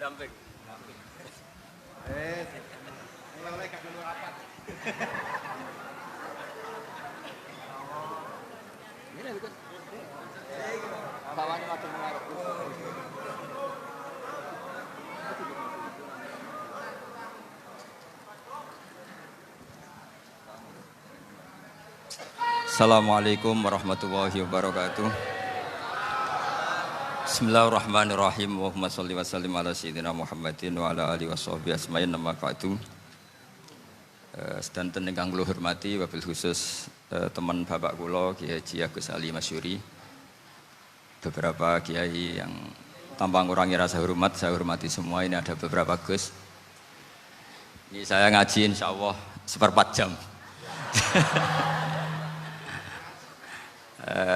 Damping. Mulai gak dulu rapat. Ini bukan. Bawahnya macam mengarep. Assalamualaikum warahmatullahi wabarakatuh. Bismillahirrahmanirrahim. Allahumma sholli wa sallim ala sayyidina Muhammadin wa ala alihi washabihi asma'in nama ba'du. Sedanten ingkang kula hormati wabil khusus teman bapak kula Kiai Haji Agus Ali Masyuri. Beberapa kiai yang tanpa ngurangi rasa hormat, saya hormati semua. Ini ada beberapa Gus. Ini saya ngaji insyaallah seperempat jam.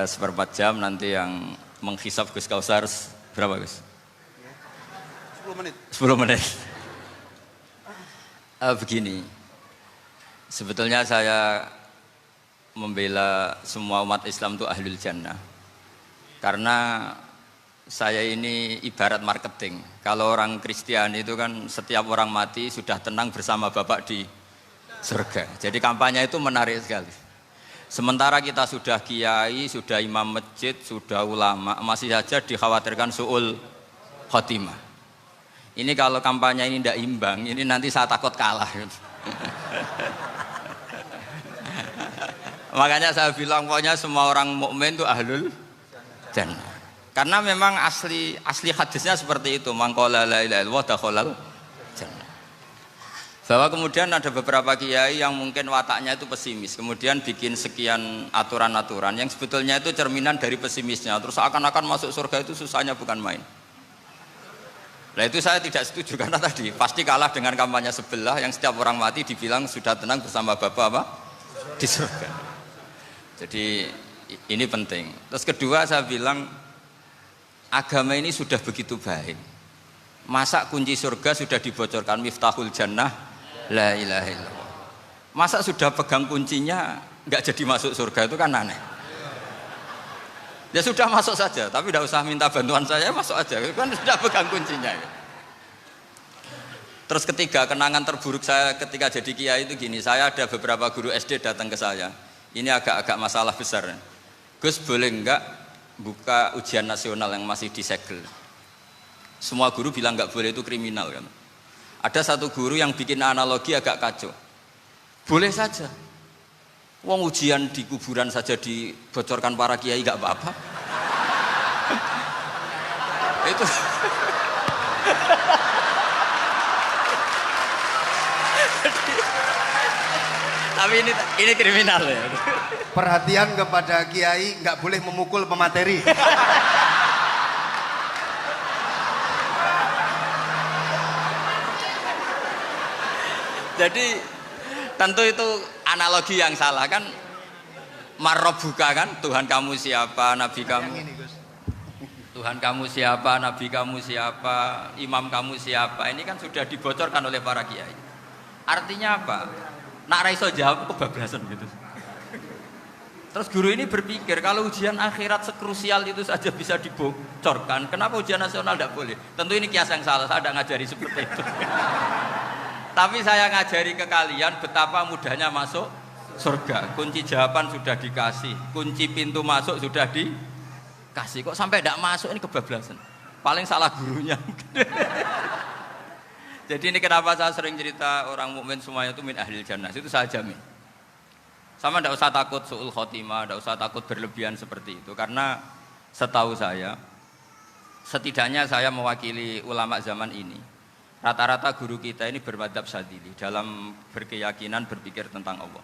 Seperempat jam nanti yang menghisap Gus Kausar berapa Gus? 10 menit. 10 menit. Begini, sebetulnya saya membela semua umat Islam itu ahlul jannah. Karena saya ini ibarat marketing. Kalau orang Kristiani itu kan setiap orang mati sudah tenang bersama Bapak di surga. Jadi kampanye itu menarik sekali. Sementara kita sudah kiai, sudah imam masjid, sudah ulama, masih saja dikhawatirkan su'ul khotimah. Ini kalau kampanye ini tidak imbang, ini nanti saya takut kalah. Makanya saya bilang pokoknya semua orang mukmin itu ahlul jannah. Karena memang asli hadisnya seperti itu, man qala la ilaha illallah dakhalal jannah. Bahwa kemudian ada beberapa kiai yang mungkin wataknya itu pesimis, kemudian bikin sekian aturan-aturan yang sebetulnya itu cerminan dari pesimisnya, terus akan-akan masuk surga itu susahnya bukan main. Nah itu saya tidak setuju karena tadi pasti kalah dengan kampanye sebelah yang setiap orang mati dibilang sudah tenang bersama Bapak apa? Di surga. Jadi ini penting. Terus kedua saya bilang agama ini sudah begitu baik. Masa kunci surga sudah dibocorkan miftahul jannah la ilaha illallah. Masa sudah pegang kuncinya nggak jadi masuk surga itu kan aneh. Ya sudah masuk saja, tapi tidak usah minta bantuan saya, masuk aja. Kan sudah pegang kuncinya. Terus ketiga, kenangan terburuk saya ketika jadi kiai itu gini, saya ada beberapa guru SD datang ke saya. Ini agak-agak masalah besar. Gus boleh enggak buka ujian nasional yang masih disegel? Semua guru bilang enggak boleh, itu kriminal kan. Ada satu guru yang bikin analogi agak kacau. Boleh saja. Wong ujian di kuburan saja dibocorkan para kiai enggak apa-apa. Itu tapi ini kriminal ya. Perhatian kepada kiai, nggak boleh memukul pemateri. Jadi tentu itu analogi yang salah kan. Marrobuka kan, Tuhan kamu siapa, Nabi kamu. Tuhan kamu siapa, Nabi kamu siapa, imam kamu siapa. Ini kan sudah dibocorkan oleh para kiai. Artinya apa? Nak raiso jawab kebablasan gitu. Terus guru ini berpikir kalau ujian akhirat sekrusial itu saja bisa dibocorkan, kenapa ujian nasional tidak boleh? Tentu ini kias yang salah, saya tidak ngajari seperti itu. Tapi saya ngajari ke kalian betapa mudahnya masuk surga. Kunci jawaban sudah dikasih, kunci pintu masuk sudah dikasih. Kok sampai tidak masuk, ini kebablasan. Paling salah gurunya. Jadi ini kenapa saya sering cerita orang mukmin semuanya itu min ahlil jannah, itu saya jamin. Sama tidak usah takut su'ul khotimah, tidak usah takut berlebihan seperti itu. Karena setahu saya, setidaknya saya mewakili ulama zaman ini. Rata-rata guru kita ini bermadzhab Syadzili dalam berkeyakinan berpikir tentang Allah.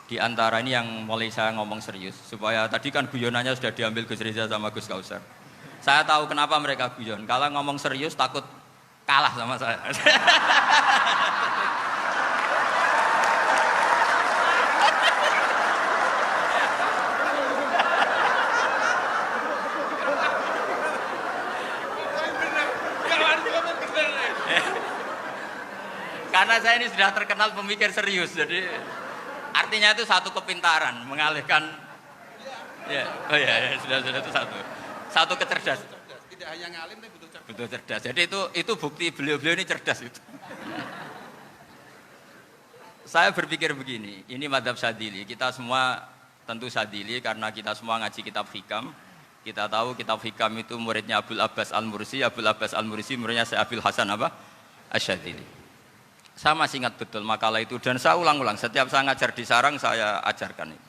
Di antara ini yang mulai saya ngomong serius, supaya tadi kan guyonannya sudah diambil Gus Reza sama Gus Kausar. Saya tahu kenapa mereka guyon. Kalau ngomong serius takut kalah sama saya. Karena saya ini sudah terkenal pemikir serius, jadi artinya itu satu kepintaran mengalihkan, ya, oh ya, sudah itu satu kecerdasan. tidak hanya ngalim tapi butuh cerdas. Betul cerdas. Jadi itu bukti beliau-beliau ini cerdas itu. Saya berpikir begini, ini madhab Syadzili. Kita semua tentu Syadzili karena kita semua ngaji kitab hikam. Kita tahu kitab hikam itu muridnya Abul Abbas Al-Mursi. Abul Abbas Al-Mursi muridnya Syekh Abil Hasan apa? Asy-Syadzili. Saya masih ingat betul makalah itu dan saya ulang-ulang. Setiap saya ngajar di sarang saya ajarkan itu.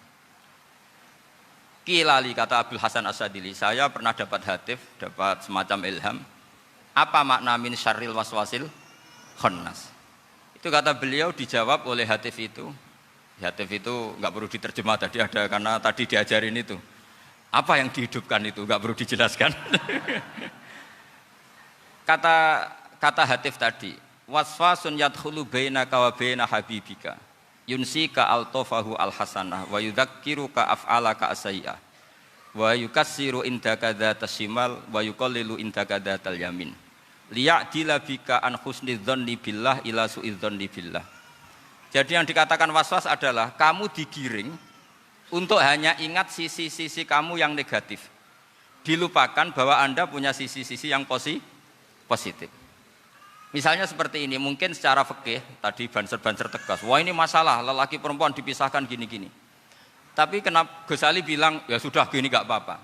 Kilali kata Abul Hasan Asy-Syadzili, saya pernah dapat hatif, dapat semacam ilham. Apa makna min syarril waswasil khannas? Itu kata beliau dijawab oleh hatif itu. Hatif itu nggak perlu diterjemah tadi ada karena tadi diajarin itu. Apa yang dihidupkan itu nggak perlu dijelaskan. kata hatif tadi, waswasun yadkhulu bainaka wa baina habibika. Yunsika altofahu alhasanah wa yudzakiruka af'alaka asyi'ah wa yukassiru indaka dzatas shimal wa yuqallilu indaka dzatal yamin liya'dila bika an husnidzanni billah ila su'idzanni billah. Jadi yang dikatakan waswas adalah kamu digiring untuk hanya ingat sisi-sisi kamu yang negatif, dilupakan bahwa Anda punya sisi-sisi yang positif. Misalnya seperti ini, mungkin secara fikih tadi banser-banser tegas, wah ini masalah lelaki perempuan dipisahkan gini-gini. Tapi kenapa Ghazali bilang ya sudah gini gak apa-apa.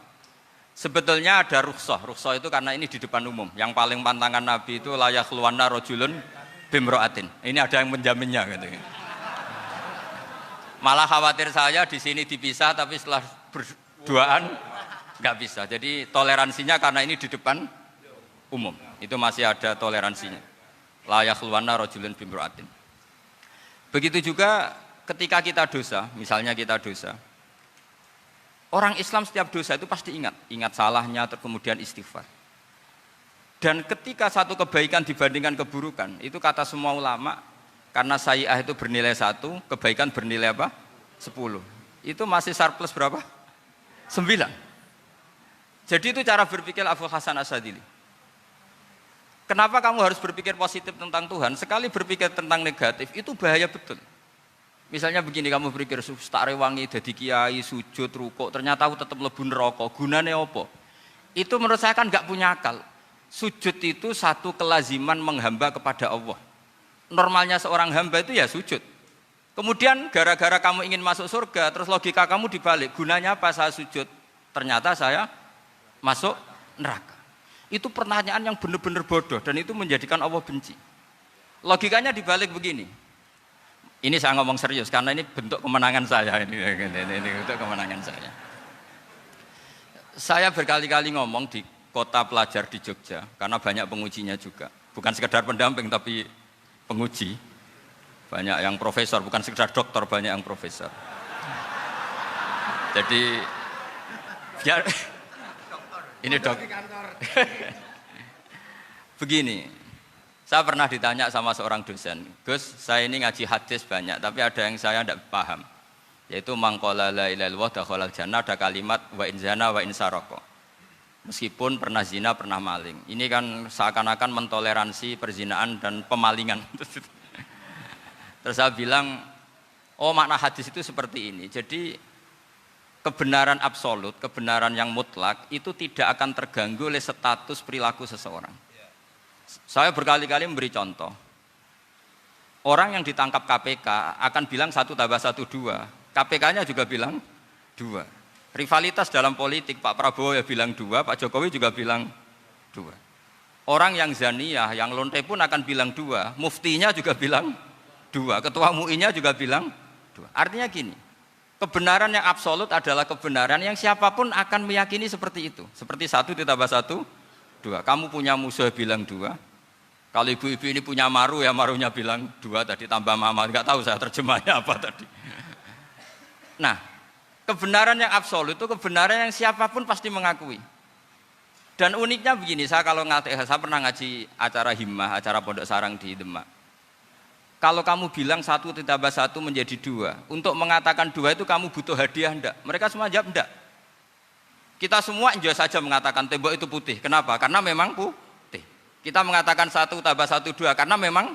Sebetulnya ada rukhsah itu karena ini di depan umum. Yang paling pantangan Nabi itu la yakhluwanna rajulun bimra'atin. Ini ada yang menjaminnya gitu. Malah khawatir saya di sini dipisah tapi setelah berduaan nggak bisa. Jadi toleransinya karena ini di depan umum. Itu masih ada toleransinya. La yakhluwanna rajulun bimra'atin. Begitu juga ketika kita dosa, misalnya kita dosa. Orang Islam setiap dosa itu pasti ingat salahnya, kemudian istighfar. Dan ketika satu kebaikan dibandingkan keburukan, itu kata semua ulama, karena sayi'ah itu bernilai 1, kebaikan bernilai apa? 10. Itu masih surplus berapa? 9. Jadi itu cara berpikir Abul Hasan Asy-Syadzili. Kenapa kamu harus berpikir positif tentang Tuhan? Sekali berpikir tentang negatif, itu bahaya betul. Misalnya begini, kamu berpikir tak rewangi jadi kiai, sujud, rukuk, ternyata aku tetap mlebu neraka. Gunane apa? Itu menurut saya kan nggak punya akal. Sujud itu satu kelaziman menghamba kepada Allah. Normalnya seorang hamba itu ya sujud. Kemudian gara-gara kamu ingin masuk surga, terus logika kamu dibalik. Gunanya apa saya sujud? Ternyata saya masuk neraka. Itu pertanyaan yang benar-benar bodoh dan itu menjadikan Allah benci. Logikanya dibalik begini. Ini saya ngomong serius karena ini bentuk kemenangan saya ini bentuk kemenangan saya. Saya berkali-kali ngomong di kota pelajar di Jogja karena banyak pengujinya juga. Bukan sekedar pendamping tapi penguji. Banyak yang profesor, bukan sekedar doktor, banyak yang profesor. Jadi biar ini dok. Begini. Saya pernah ditanya sama seorang dosen, Gus, saya ini ngaji hadis banyak, tapi ada yang saya tidak paham. Yaitu mangqala la ilaha illallah dakhalal jannah, ada kalimat wa in zana wa in saraka. Meskipun pernah zina, pernah maling. Ini kan seakan-akan mentoleransi perzinaan dan pemalingan. Terus saya bilang, oh makna hadis itu seperti ini. Jadi kebenaran absolut, kebenaran yang mutlak itu tidak akan terganggu oleh status perilaku seseorang. Saya berkali-kali memberi contoh. Orang yang ditangkap KPK akan bilang 1 tambah 1 2. KPK-nya juga bilang 2. Rivalitas dalam politik, Pak Prabowo ya bilang 2, Pak Jokowi juga bilang 2. Orang yang zaniyah, yang lonte pun akan bilang 2. Muftinya juga bilang 2. Ketua MUI-nya juga bilang 2. Artinya gini, kebenaran yang absolut adalah kebenaran yang siapapun akan meyakini seperti itu. Seperti 1 ditambah 1 2. Kamu punya musuh bilang 2. Kalau ibu-ibu ini punya maru ya marunya bilang 2 tadi tambah mama. Enggak tahu saya terjemahnya apa tadi. Nah, kebenaran yang absolut itu kebenaran yang siapapun pasti mengakui. Dan uniknya begini, saya pernah ngaji acara himmah, acara pondok sarang di Demak. Kalau kamu bilang 1 ditambah 1 menjadi 2, untuk mengatakan 2 itu kamu butuh hadiah enggak? Mereka semua jawab enggak. Kita semua enjoy saja mengatakan tembok itu putih. Kenapa? Karena memang putih. Kita mengatakan 1 tambah 1 2 karena memang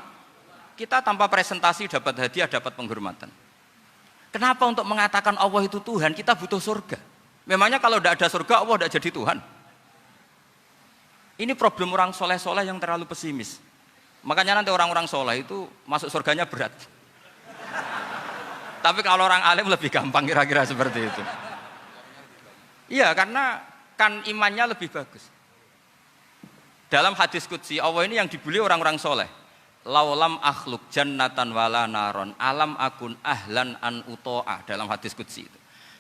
kita tanpa presentasi dapat hadiah, dapat penghormatan. Kenapa untuk mengatakan Allah itu Tuhan kita butuh surga? Memangnya kalau tidak ada surga Allah tidak jadi Tuhan? Ini problem orang soleh-soleh yang terlalu pesimis. Makanya nanti orang-orang soleh itu masuk surganya berat. Tapi kalau orang alim lebih gampang kira-kira seperti itu. Iya, karena kan imannya lebih bagus. Dalam hadis qudsi, Allah ini yang dibuli orang-orang soleh. Laulam akhluk jannatan wala naron alam akun ahlan an uto'a, dalam hadis qudsi itu.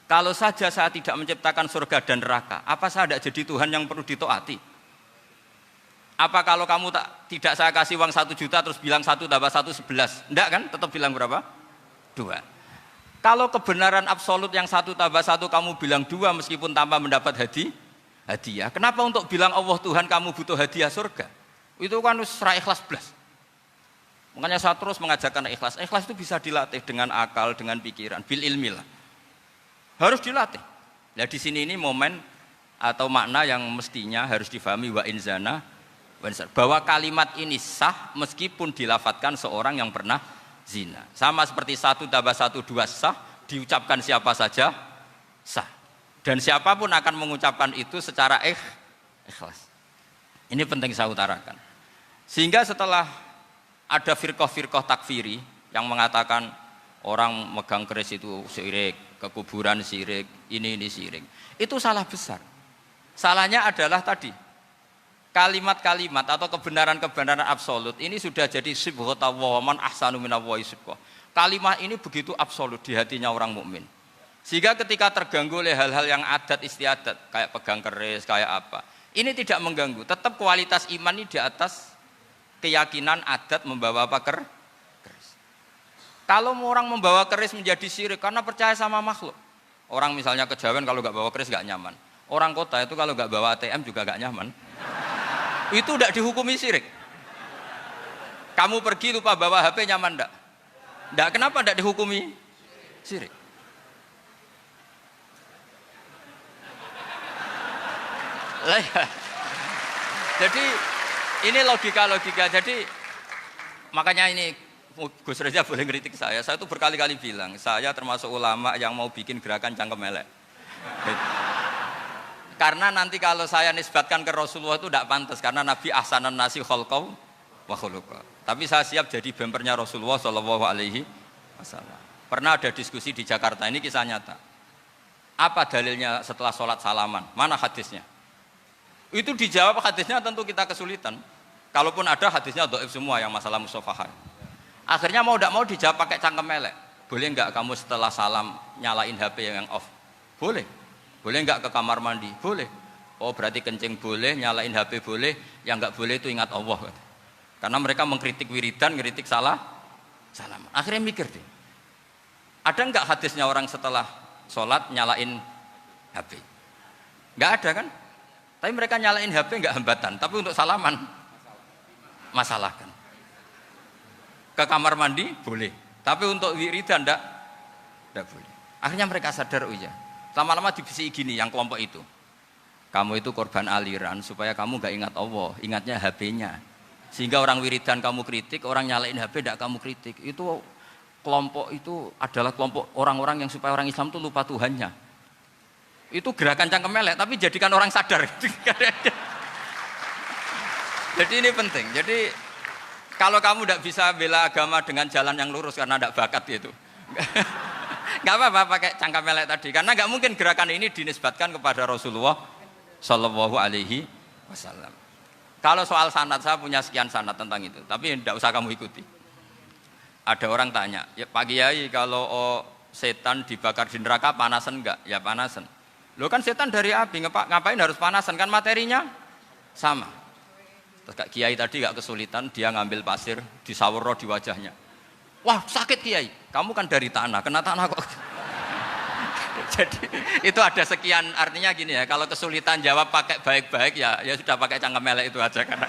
Kalau saja saya tidak menciptakan surga dan neraka, apa saya tidak jadi Tuhan yang perlu ditaati? Apa kalau kamu tidak saya kasih uang 1 juta terus bilang 1 tambah 1 11? Enggak kan? Tetap bilang berapa? 2. Kalau kebenaran absolut yang 1 tambah 1 kamu bilang 2 meskipun tanpa mendapat hadiah. Kenapa untuk bilang Allah Tuhan kamu butuh hadiah surga? Itu kan ra ikhlas blas. Makanya saya terus mengajarkan ikhlas. Ikhlas itu bisa dilatih dengan akal, dengan pikiran, bil ilmi lah. Harus dilatih. Nah di sini ini momen atau makna yang mestinya harus difahami wa inzana bahwa kalimat ini sah meskipun dilafatkan seorang yang pernah zina. Sama seperti 1 tambah 1 2 sah, diucapkan siapa saja sah. Dan siapapun akan mengucapkan itu secara ikhlas. Ini penting saya utarakan. Sehingga setelah ada firqah-firqah takfiri yang mengatakan orang megang keris itu syirik, ke kuburan syirik, ini syirik. Itu salah besar. Salahnya adalah tadi kalimat-kalimat atau kebenaran-kebenaran absolut ini sudah jadi sibghata wa man ahsanu minallahi sibghah. Kalimat ini begitu absolut di hatinya orang mukmin. Sehingga ketika terganggu oleh hal-hal yang adat istiadat kayak pegang keris, kayak apa, ini tidak mengganggu. Tetap kualitas iman ini di atas keyakinan adat membawa apa keris. Kalau orang membawa keris menjadi syirik karena percaya sama makhluk. Orang misalnya kejawen kalau nggak bawa keris nggak nyaman. Orang kota itu kalau nggak bawa ATM juga nggak nyaman. Itu tidak dihukumi syirik. Kamu pergi lupa bawa HP nyaman enggak? Enggak, kenapa enggak dihukumi syirik? Jadi ini logika-logika. Jadi makanya ini Gus Reza boleh ngeritik saya. Saya itu berkali-kali bilang, saya termasuk ulama yang mau bikin gerakan cangkem elek. Karena nanti kalau saya nisbatkan ke Rasulullah itu tidak pantas karena Nabi ahsanan nasi khalqaw wa khuluqa. Tapi saya siap jadi bempernya Rasulullah sallallahu alaihi wasallam. Pernah ada diskusi di Jakarta, ini kisah nyata. Apa dalilnya setelah sholat salaman? Mana hadisnya? Itu dijawab hadisnya tentu kita kesulitan. Kalaupun ada hadisnya dhaif semua yang masalah musafahah. Akhirnya mau tidak mau dijawab pakai cangkem elek. Boleh enggak kamu setelah salam nyalain HP yang off? Boleh. Boleh enggak ke kamar mandi? Boleh. Oh berarti kencing boleh, nyalain HP boleh, yang enggak boleh itu ingat Allah. Karena mereka mengkritik wiridan, ngeritik salam. Akhirnya mikir deh. Ada enggak hadisnya orang setelah sholat nyalain HP? Enggak ada kan? Tapi mereka nyalain HP enggak hambatan, tapi untuk salaman masalah kan. Ke kamar mandi boleh, tapi untuk wiridan enggak boleh. Akhirnya mereka sadar, oh iya. Lama-lama dibisi gini yang kelompok itu. Kamu itu korban aliran supaya kamu gak ingat Allah, ingatnya HP-nya. Sehingga orang wiridan kamu kritik, orang nyalain HP tidak kamu kritik. Itu kelompok itu adalah kelompok orang-orang yang supaya orang Islam itu lupa Tuhannya. Itu gerakan cangkem elek, tapi jadikan orang sadar. Jadi ini penting. Jadi kalau kamu tidak bisa bela agama dengan jalan yang lurus karena tidak bakat itu. Gak apa-apa pakai cangkem elek tadi, karena gak mungkin gerakan ini dinisbatkan kepada Rasulullah Shallallahu Alaihi Wasallam. Kalau soal sanad, saya punya sekian sanad tentang itu, tapi tidak usah kamu ikuti. Ada orang tanya, ya Pak Kiai kalau setan dibakar di neraka panasan enggak? Ya panasan. Loh kan setan dari api, ngapain harus panasan? Kan materinya sama. Terus Kak Kiai tadi gak kesulitan, dia ngambil pasir, disawero di wajahnya. Wah sakit Kiai, kamu kan dari tanah, kena tanah kok. Jadi itu ada sekian, artinya gini ya, kalau kesulitan jawab pakai baik-baik ya sudah pakai cangkem elek itu aja karena.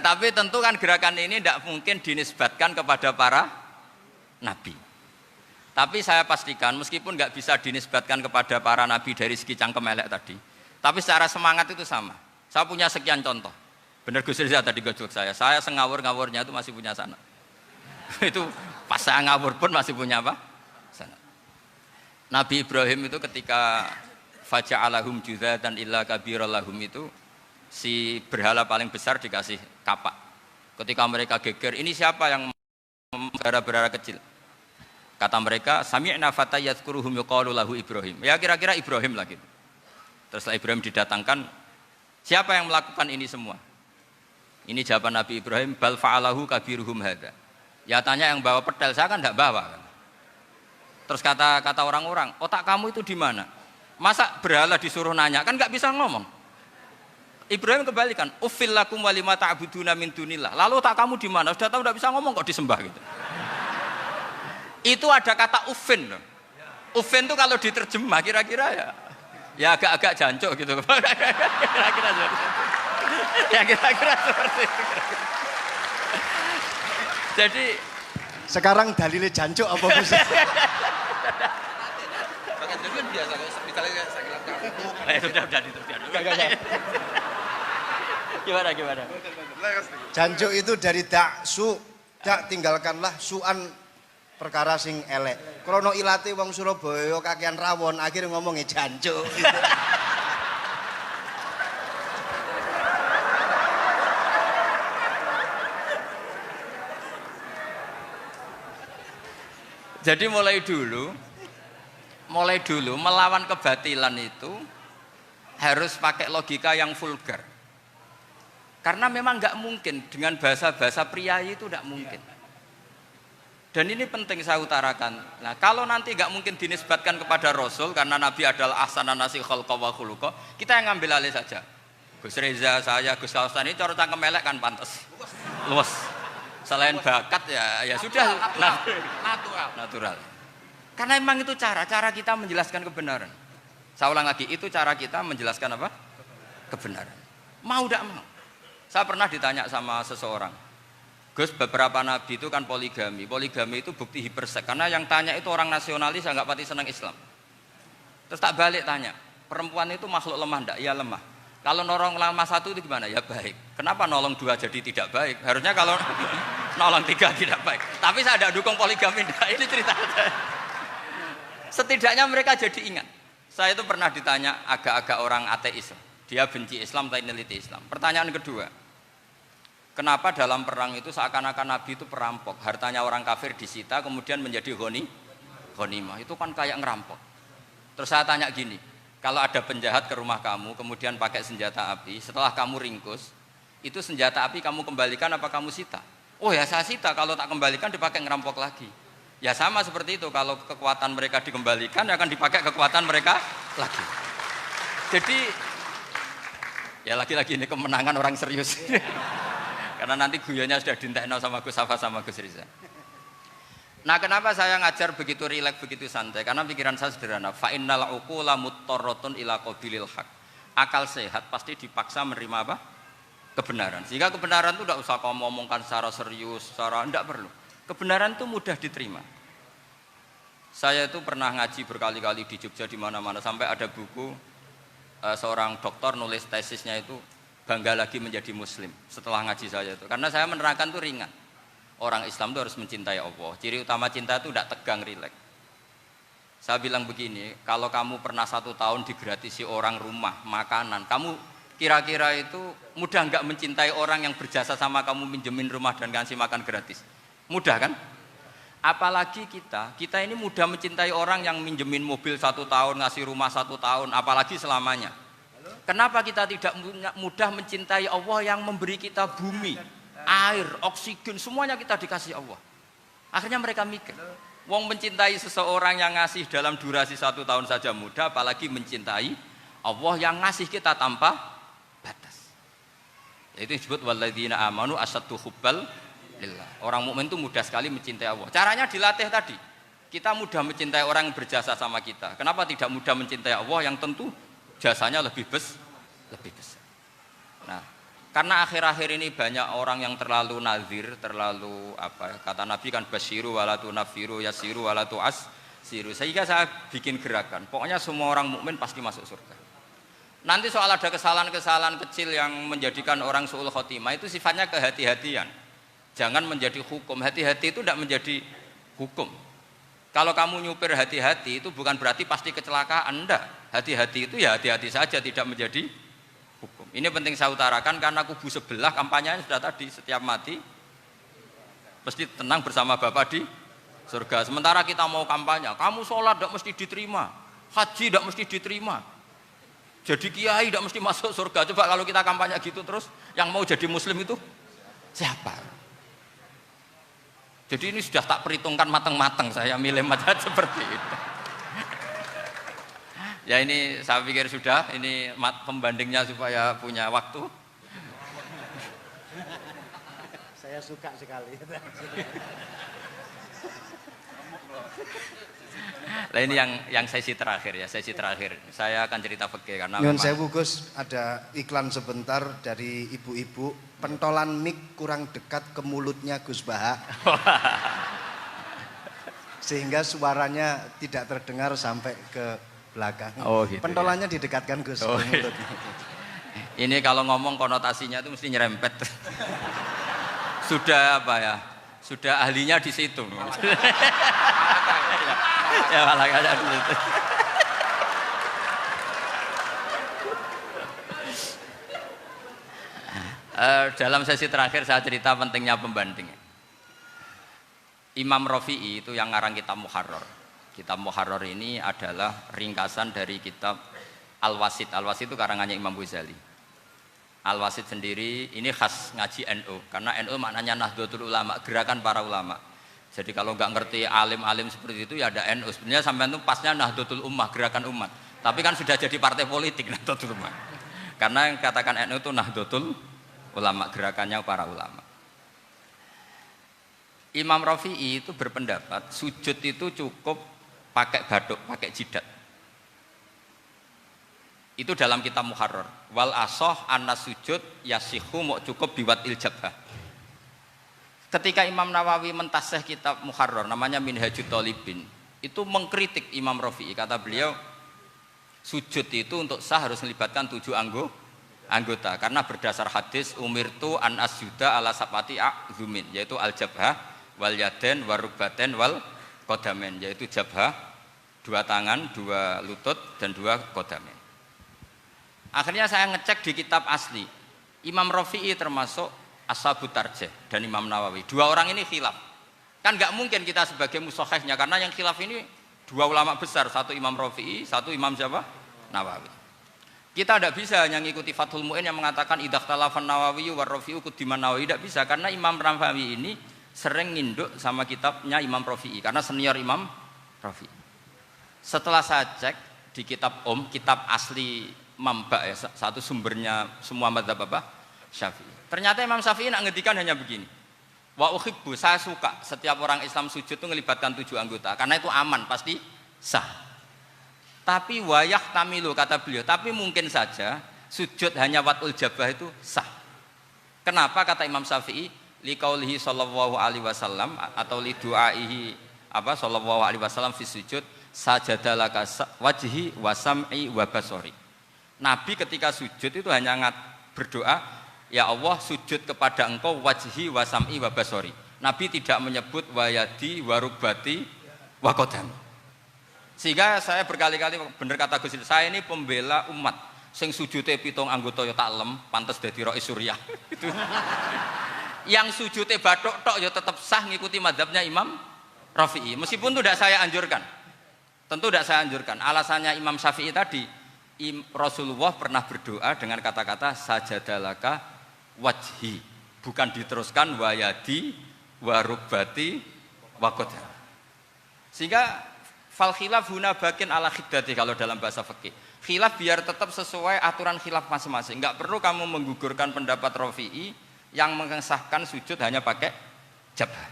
Tapi tentu kan gerakan ini tidak mungkin dinisbatkan kepada para nabi. Tapi saya pastikan meskipun nggak bisa dinisbatkan kepada para nabi dari segi cangkem elek tadi, tapi secara semangat itu sama. Saya punya sekian contoh. Benar Gus Riza tadi gojok saya sengawur-ngawurnya itu masih punya sanad. Itu pas saya ngawur pun masih punya apa? Sanad. Nabi Ibrahim itu ketika faja'alahum judzatan illa kabirallahum itu si berhala paling besar dikasih kapak. Ketika mereka geger, ini siapa yang berhala kecil? Kata mereka, sami'na fata yadhkuruhum yuqalu lahu Ibrahim. Ya kira-kira Ibrahim lah gitu. Terus setelah Ibrahim didatangkan, siapa yang melakukan ini semua? Ini jawaban Nabi Ibrahim, bal fa'alahu kabiruhum hadza. Ya tanya yang bawa pedal, saya kan enggak bawa. Terus kata orang-orang, otak kamu itu di mana? Masa berhala disuruh nanya, kan enggak bisa ngomong. Ibrahim kembalikan, uffil lakum wa lima ta'buduna min dunillah. Lalu otak kamu di mana? Sudah tahu enggak bisa ngomong kok disembah gitu. Itu ada kata uffin loh. Uffin itu kalau diterjemah kira-kira ya agak-agak jancuk gitu. Kira-kira seperti itu. Ya kira-kira seperti itu. Jadi sekarang dalilnya jancuk apa Gus? Biasa kalau misalnya saya bilang sudah gimana? Jancuk itu dari daksu, dak tinggalkanlah suan perkara sing elek. Krono ilate wong Surabaya kakean rawon, akhirnya ngomongnya jancuk. Jadi mulai dulu melawan kebatilan itu harus pakai logika yang vulgar. Karena memang nggak mungkin dengan bahasa-bahasa priayi itu nggak mungkin. Dan ini penting saya utarakan. Nah, kalau nanti nggak mungkin dinisbatkan kepada Rasul karena Nabi adalah ahsanan nasi khalqa wa khuluqa, kita yang ngambil alih saja. Gus Reza, saya, Gus Kaustan ini cara cangkem elek kan pantas. Luas. Selain bakat ya sudah natural. Karena memang itu cara kita menjelaskan kebenaran. Saya ulang lagi, itu cara kita menjelaskan apa? Kebenaran. Mau tidak mau. Saya pernah ditanya sama seseorang, Gus, beberapa nabi itu kan poligami. Poligami itu bukti hipersek. Karena yang tanya itu orang nasionalis yang nggak pati senang Islam. Terus tak balik tanya, perempuan itu makhluk lemah enggak? Ya lemah. Kalau nolong lama satu itu gimana? Ya baik. Kenapa nolong dua jadi tidak baik? Harusnya kalau nolong tiga tidak baik. Tapi saya tidak dukung poligami. Ini cerita saya. Setidaknya mereka jadi ingat. Saya itu pernah ditanya agak-agak orang ateis. Dia benci Islam tapi neliti Islam. Pertanyaan kedua, kenapa dalam perang itu seakan-akan Nabi itu perampok? Hartanya orang kafir disita kemudian menjadi ghanimah. Itu kan kayak ngerampok. Terus saya tanya gini, kalau ada penjahat ke rumah kamu, kemudian pakai senjata api, setelah kamu ringkus, itu senjata api kamu kembalikan apa kamu sita? Oh ya saya sita, kalau tak kembalikan dipakai ngerampok lagi. Ya sama seperti itu, kalau kekuatan mereka dikembalikan, ya akan dipakai kekuatan mereka lagi. Jadi, ya lagi-lagi ini kemenangan orang serius. Karena nanti guyonnya sudah dintekno sama Gus Safa sama Gus Riza. Nah kenapa saya ngajar begitu rileks, begitu santai? Karena pikiran saya sederhana. Fa innal uqula muttarratun ila qabilil haq. Akal sehat pasti dipaksa menerima apa? Kebenaran. Sehingga kebenaran itu tidak usah kamu omongkan secara serius, secara tidak perlu. Kebenaran itu mudah diterima. Saya itu pernah ngaji berkali-kali di Jogja di mana-mana sampai ada buku seorang dokter nulis tesisnya itu bangga lagi menjadi muslim setelah ngaji saya itu. Karena saya menerangkan itu ringan. Orang Islam itu harus mencintai Allah. Ciri utama cinta itu tidak tegang, rileks. Saya bilang begini, kalau kamu pernah 1 tahun digratisi orang rumah, makanan, kamu kira-kira itu mudah nggak mencintai orang yang berjasa sama kamu minjemin rumah dan ngasih makan gratis? Mudah kan? Apalagi kita ini mudah mencintai orang yang minjemin mobil 1 tahun, ngasih rumah 1 tahun, apalagi selamanya. Kenapa kita tidak mudah mencintai Allah yang memberi kita bumi, air, oksigen, semuanya kita dikasih Allah. Akhirnya mereka mikir, wong mencintai seseorang yang ngasih dalam durasi 1 tahun saja mudah, apalagi mencintai Allah yang ngasih kita tanpa batas. Itu disebut walladzina amanu asaddu hubbal lillah. Orang mukmin itu mudah sekali mencintai Allah. Caranya dilatih tadi. Kita mudah mencintai orang yang berjasa sama kita. Kenapa tidak mudah mencintai Allah yang tentu jasanya lebih besar? Nah, karena akhir-akhir ini banyak orang yang terlalu nazir, terlalu kata Nabi kan basyiru walatu nafiru yasiru walatu asiru. Sehingga saya bikin gerakan. Pokoknya semua orang mukmin pasti masuk surga. Nanti soal ada kesalahan-kesalahan kecil yang menjadikan orang su'ul khotimah itu sifatnya kehati-hatian. Jangan menjadi hukum. Hati-hati itu tidak menjadi hukum. Kalau kamu nyupir hati-hati itu bukan berarti pasti kecelakaan, enggak. Hati-hati itu ya hati-hati saja, tidak menjadi hukum. Ini penting saya utarakan karena kubu sebelah kampanyenya sudah tadi, setiap mati pasti tenang bersama Bapak di surga. Sementara kita mau kampanye, kamu sholat tidak mesti diterima, haji tidak mesti diterima, jadi kiai tidak mesti masuk surga. Coba kalau kita kampanye gitu terus, yang mau jadi muslim itu siapa? Jadi ini sudah tak perhitungkan matang-matang, saya milih macam seperti itu. Ya ini saya pikir sudah, ini pembandingnya supaya punya waktu. Saya suka sekali. Nah ini yang sesi terakhir ya, sesi terakhir. Saya akan cerita fikih karena Nyun sewu Gus, ada iklan sebentar dari ibu-ibu, pentolan mic kurang dekat ke mulutnya Gus Baha. Sehingga suaranya tidak terdengar sampai ke belakang. Oh, gitu, pentolannya didekatkan Gus ke mulut. Ini kalau ngomong konotasinya itu mesti nyerempet. Sudah apa ya? Sudah ahlinya di situ. Ya malah ada di situ. Dalam sesi terakhir saya cerita pentingnya pembanding. Imam Rafi'i itu yang ngarang kitab Muharrar. Kitab Muharrar ini adalah ringkasan dari kitab Al-Wasit. Al-Wasit itu karangannya Imam Ghazali. Al-Wasit sendiri ini khas ngaji NU, karena NU maknanya Nahdlatul Ulama, gerakan para ulama. Jadi kalau nggak ngerti alim-alim seperti itu ya ada NU. Sebenarnya sampai itu pasnya Nahdlatul Ummah, gerakan umat. Tapi kan sudah jadi partai politik Nahdlatul Ummah. Karena yang katakan NU itu Nahdlatul Ulama, gerakannya para ulama. Imam Rafi'i itu berpendapat sujud itu cukup pakai baduk, pakai jidat. Itu dalam kitab Muharrar. Wal asoh anna sujud yasihu mau cukup biwat iljabah. Ketika Imam Nawawi mentasih kitab Muharrar namanya Minhajut Thalibin, itu mengkritik Imam Rafi'i. Kata beliau, sujud itu untuk sah harus melibatkan 7 anggota. Karena berdasar hadis umirtu an asjuda ala sapati a'zumin, yaitu al-jabhah, wal yaden, warubaten, wal kodamen, yaitu jabhah, 2 tangan, 2 lutut, dan 2 kodamen. Akhirnya saya ngecek di kitab asli, Imam Rafi'i termasuk Ashabut Tarjih dan Imam Nawawi. 2 orang ini khilaf. Kan nggak mungkin kita sebagai mushahihnya, karena yang khilaf ini 2 ulama besar, satu Imam Rafi'i, satu Imam siapa? Nawawi. Kita tidak bisa hanya ngikuti Fathul Mu'in yang mengatakan idza khtalafan Nawawi war Rafi'u qudiman Nawawi, tidak bisa, karena Imam Nawawi ini sering nginduk sama kitabnya Imam Rafi'i karena senior Imam Rafi'i. Setelah saya cek di kitab kitab asli Mamba ya, satu sumbernya semua madzhab apa? Syafi'i. Ternyata Imam Syafi'i nak ngedikan hanya begini. Wa uhibbu, saya suka setiap orang Islam sujud itu melibatkan 7 anggota karena itu aman, pasti sah. Tapi wayah tamilu, kata beliau, tapi mungkin saja sujud hanya watul jabah itu sah. Kenapa kata Imam Syafi'i? Liqaulihi sallallahu alaihi wasallam atau li du'aihi apa sallallahu alaihi wasallam fi sujud sajadalaka wajhi wa sam'i wa basari. Nabi ketika sujud itu hanya berdoa, ya Allah sujud kepada engkau wajhi wa sam'i wa basari. Nabi tidak menyebut wayadi wa rubati wa qadami. Sehingga saya berkali-kali benar kata Gus, saya ini pembela umat sing sujute 7 anggota ya tak lem, pantes dadi Rais Suriah. Itu. Yang sujute bathuk tok ya tetap sah ngikuti mazhabnya Imam Rafi'i. Meskipun itu tidak saya anjurkan. Tentu tidak saya anjurkan. Alasannya Imam Syafi'i tadi, Rasulullah pernah berdoa dengan kata-kata sajadalaka wajhi, bukan diteruskan wayadi warubati wakoda. Sehingga fal khilaf huna bakin ala khiddati kalau dalam bahasa fikih. Khilaf biar tetap sesuai aturan khilaf masing-masing. Enggak perlu kamu menggugurkan pendapat Rafi'i yang mengesahkan sujud hanya pakai jabah.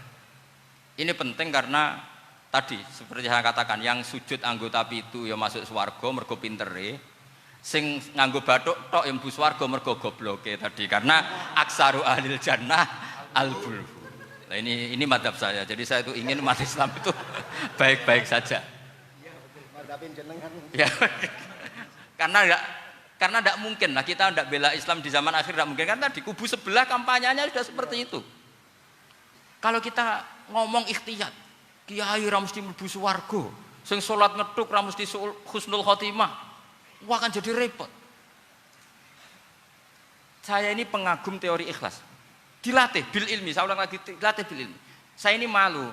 Ini penting karena tadi seperti saya katakan, yang sujud anggota pitu ya masuk swarga mergo pintere, sing nganggo bathuk tok yang mlebu swarga mergo gobloke tadi, karena aksaru ahlil jannah al-bulhu. Nah, ini madzhab saya. Jadi saya itu ingin umat Islam itu baik-baik saja. Iya betul, madzhabin jenengan. Ya. Karena tidak mungkin lah kita tidak bela Islam di zaman akhir, tidak mungkin, karena di kubu sebelah kampanyenya sudah seperti itu. Kalau kita ngomong ikhtiyat, kiai ra mesti mlebu swarga, sing salat ngethuk ra mesti husnul khotimah. Wah kan jadi repot. Saya ini pengagum teori ikhlas. Dilatih bil ilmi, saya ulang lagi, dilatih bil ilmi. Saya ini malu.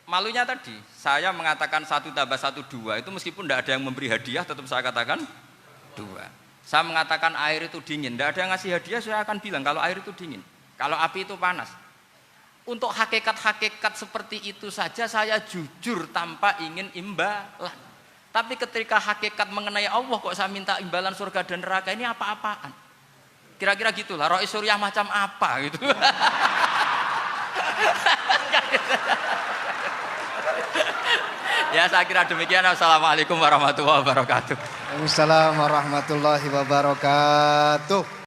Malunya tadi, saya mengatakan 1 tambah 1 2 itu meskipun tidak ada yang memberi hadiah tetap saya katakan 2. Saya mengatakan air itu dingin, tidak ada yang ngasih hadiah saya akan bilang kalau air itu dingin, kalau api itu panas. Untuk hakikat-hakikat seperti itu saja saya jujur tanpa ingin imbalan. Tapi ketika hakikat mengenai Allah kok saya minta imbalan surga dan neraka, ini apa-apaan? Kira-kira gitulah, ro'i suryah macam apa gitu. Ya saya kira demikian. Assalamualaikum warahmatullahi wabarakatuh. Waalaikumsalam warahmatullahi wabarakatuh.